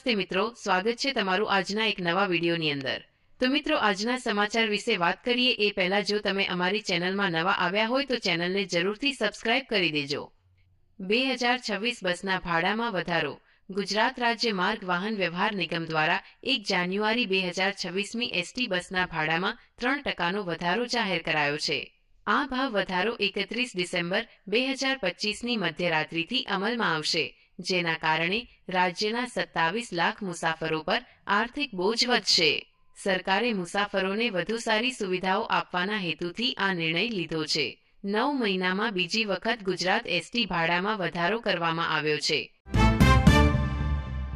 નમસ્તે મિત્રો, સ્વાગત છે તમારું આજના એક નવા વિડીયોની અંદર। તો મિત્રો, આજના સમાચાર વિશે વાત કરીએ એ પહેલા જો તમે અમારી ચેનલમાં નવા આવ્યા હોય તો ચેનલને જરૂરથી સબસ્ક્રાઇબ કરી દેજો। 2026 બસના ભાડામાં વધારો। ગુજરાત રાજ્ય માર્ગ વાહન વ્યવહાર નિગમ દ્વારા 1 જાન્યુઆરી 2026મી એસટી બસના ભાડામાં 3% વધારો જાહેર કરાયો છે। આ ભાવ વધારો 31 ડિસેમ્બર 2025ની મધ્યરાત્રિથી અમલમાં આવશે, જેના કારણે રાજ્યના 27 લાખ મુસાફરો પર આર્થિક બોજ વધશે। સરકારે મુસાફરોને વધુ સારી સુવિધાઓ આપવાના હેતુથી આ નિર્ણય લીધો છે। 9 મહિનામાં બીજી વખત ગુજરાત એસટી ભાડામાં વધારો કરવામાં આવ્યો છે।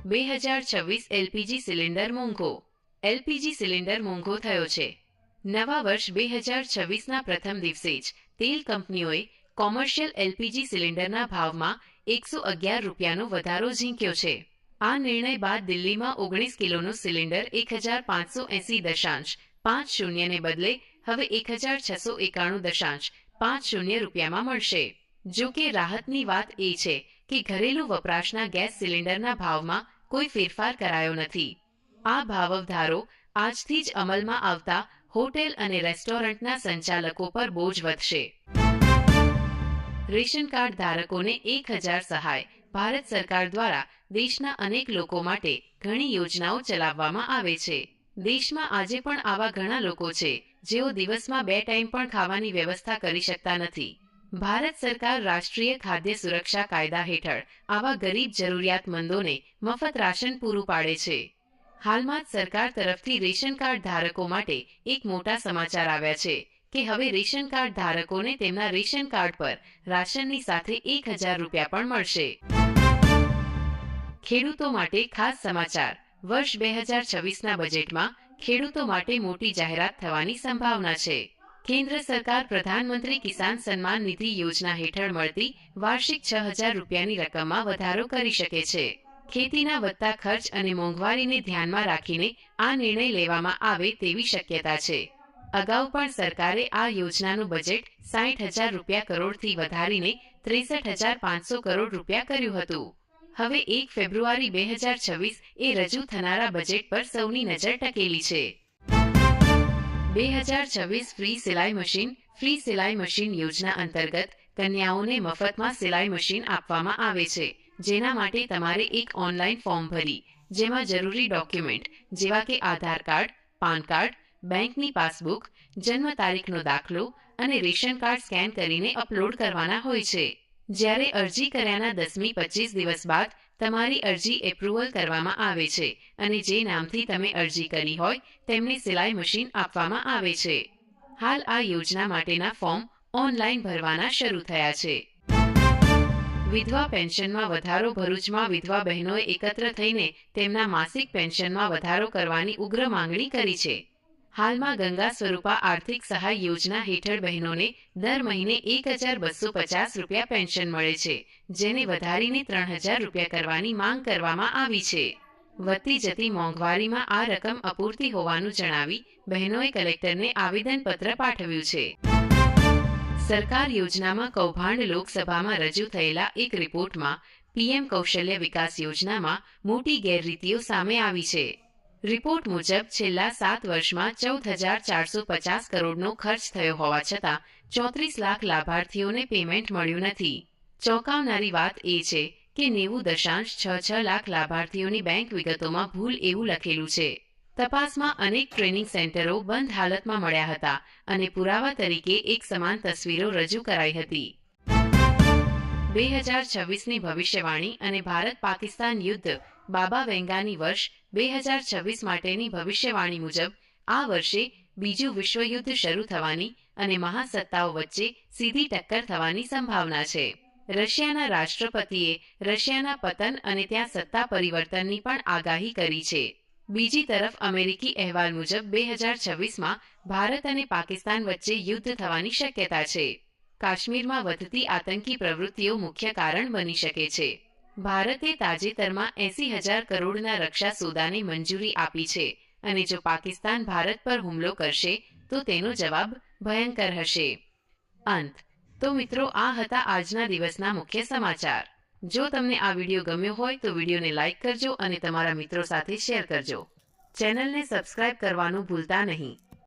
2026 એલપીજી સિલિન્ડર મોંઘો। એલપીજી સિલિન્ડર મોંઘો થયો છે। નવા વર્ષ 2026ના પ્રથમ દિવસે જ તેલ કંપનીઓએ કોમર્શિયલ એલપીજી સિલિન્ડરના ભાવમાં 111 રૂપિયાનો વધારો ઝીંક્યો છે। આ નિર્ણય બાદ દિલ્હીમાં 19 કિલોનું સિલિન્ડર 1580.50 ને બદલે હવે 1691.50 રૂપિયામાં મળશે। જો કે રાહતની વાત એ છે કે ઘરેલું વપરાશના ગેસ સિલિન્ડરના ભાવમાં કોઈ ફેરફાર કરાયો નથી। આ ભાવવધારો આજથી જ અમલમાં આવતા હોટેલ અને રેસ્ટોરન્ટના સંચાલકો પર બોજ વધશે। રેશન કાર્ડ ધારકોને 1000 સહાય। ભારત સરકાર દ્વારા દેશના અનેક લોકો માટે ઘણી યોજનાઓ ચલાવવામાં આવે છે। દેશમાં આજે પણ આવા ઘણા લોકો છે જેઓ દિવસમાં 2 ટાઈમ પણ ખાવાની વ્યવસ્થા કરી શકતા નથી। ભારત સરકાર રાષ્ટ્રીય ખાદ્ય સુરક્ષા કાયદા હેઠળ આવા ગરીબ જરૂરિયાતમંદોને મફત રાશન પૂરું પાડે છે। હાલમાં જ સરકાર તરફથી રેશન કાર્ડ ધારકો માટે એક મોટા સમાચાર આવ્યા છે કે હવે રેશન કાર્ડ ધારકોને તેમના રેશન કાર્ડ પર રાશનની સાથે 1000 રૂપિયા પણ મળશે। ખેડૂતો માટે ખાસ સમાચાર। વર્ષ 2026ના બજેટમાં ખેડૂતો માટે મોટી જાહેરાત થવાની સંભાવના છે। કેન્દ્ર સરકાર પ્રધાનમંત્રી કિસાન સન્માન નિધિ યોજના હેઠળ મળતી વાર્ષિક 6000 રૂપિયાની રકમમાં વધારો કરી શકે છે। ખેતીના વધતા ખર્ચ અને મોંઘવારીને ધ્યાનમાં રાખીને આ નિર્ણય લેવામાં આવે તેવી શક્યતા છે। અગાઉ પણ સરકારે આ યોજનાનું બજેટ 60,000 રૂપિયા કરોડથી વધારીને 63,500 કરોડ રૂપિયા કર્યું હતું। હવે 1 ફેબ્રુઆરી 2026 એ રજૂ થનારા બજેટ પર સૌની નજર ટકેલી છે। 2026 ફ્રી સિલાઈ મશીન। ફ્રી સિલાઈ મશીન યોજના અંતર્ગત કન્યાઓને મફતમાં સિલાઈ મશીન આપવામાં આવે છે, જેના માટે તમારે એક ઓનલાઈન ફોર્મ ભરી જેમાં જરૂરી ડોક્યુમેન્ટ જેવા કે આધાર કાર્ડ, પાન કાર્ડ, બેંકની પાસબુક, જન્મ તારીખનો દાખલો અને રેશન કાર્ડ સ્કેન કરીને અપલોડ કરવાના હોય છે। જ્યારે અરજી કર્યાના 10મી 25 દિવસ બાદ તમારી અરજી એપ્રુવલ કરવામાં આવે છે અને જે નામથી તમે અરજી કરી હોય તેમને સિલાઈ મશીન આપવામાં આવે છે। હાલ આ યોજના માટેના ફોર્મ ઓનલાઈન ભરવાના શરૂ થયા છે। વિધવા પેન્શનમાં વધારો। ભરૂચમાં વિધવા બહેનોએ એકત્ર થઈને તેમના માસિક પેન્શનમાં વધારો કરવાની ઉગ્ર માંગણી કરી છે। હાલમાં ગંગા સ્વરૂપા આર્થિક સહાય યોજના હેઠળ બહેનોને દર મહિને 1250 રૂપિયા પેન્શન મળે છે, જેને વધારીને 3000 રૂપિયા કરવાની માંગ કરવામાં આવી છે। વધતી જતી મોંઘવારીમાં આ રકમ અપૂરતી હોવાનું જણાવી બહેનોએ કલેક્ટરને આવેદનપત્ર પાઠવ્યું છે। સરકાર યોજનામાં કૌભાંડ। લોકસભામાં રજૂ થયેલા એક રિપોર્ટમાં પીએમ કૌશલ્ય વિકાસ યોજનામાં મોટી ગેરરીતિઓ સામે આવી છે। રિપોર્ટ મુજબ છેલ્લા 7 વર્ષમાં 14,450 કરોડનો ખર્ચ થયો હોવા છતાં 34 લાખ લાભાર્થીઓને પેમેન્ટ મળ્યું નથી। ચોંકાવનારી વાત એ છે કે 90.66 લાખ લાભાર્થીઓની બેંક વિગતોમાં ભૂલ એવું લખેલું છે। તપાસમાં અનેક ટ્રેનિંગ સેન્ટરો બંધ હાલતમાં મળ્યા હતા અને પુરાવા તરીકે એક સમાન તસવીરો રજૂ કરાઈ હતી। 2026ની ભવિષ્યવાણી અને ભારત પાકિસ્તાન યુદ્ધ। બાબા વેંગાની વર્ષ 2026 માટેની ભવિષ્યવાણી મુજબ આ વર્ષે બીજું વિશ્વયુદ્ધ શરૂ થવાની અને મહાસત્તાઓ વચ્ચે સીધી ટક્કર થવાની સંભાવના છે। રશિયાના રાષ્ટ્રપતિએ રશિયાના પતન અને ત્યાં સત્તા પરિવર્તનની પણ આગાહી કરી છે। બીજી તરફ અમેરિકી અહેવાલ મુજબ 2026માં ભારત અને પાકિસ્તાન વચ્ચે યુદ્ધ થવાની શક્યતા છે। કાશ્મીરમાં વધતી આતંકી પ્રવૃત્તિઓ મુખ્ય કારણ બની શકે છે। ભારતે તાજેતરમાં 80,000 કરોડના રક્ષા સોદાને મંજૂરી આપી છે અને જો પાકિસ્તાન ભારત પર હુમલો કરશે તો તેનો જવાબ ભયંકર હશે। અંત। તો મિત્રો, આ હતા આજના દિવસના મુખ્ય સમાચાર। જો તમને આ વિડીયો ગમ્યો હોય તો વિડીયોને લાઇક કરજો અને તમારા મિત્રો સાથે શેર કરજો. ચેનલને સબસ્ક્રાઇબ કરવાનું ભૂલતા નહીં.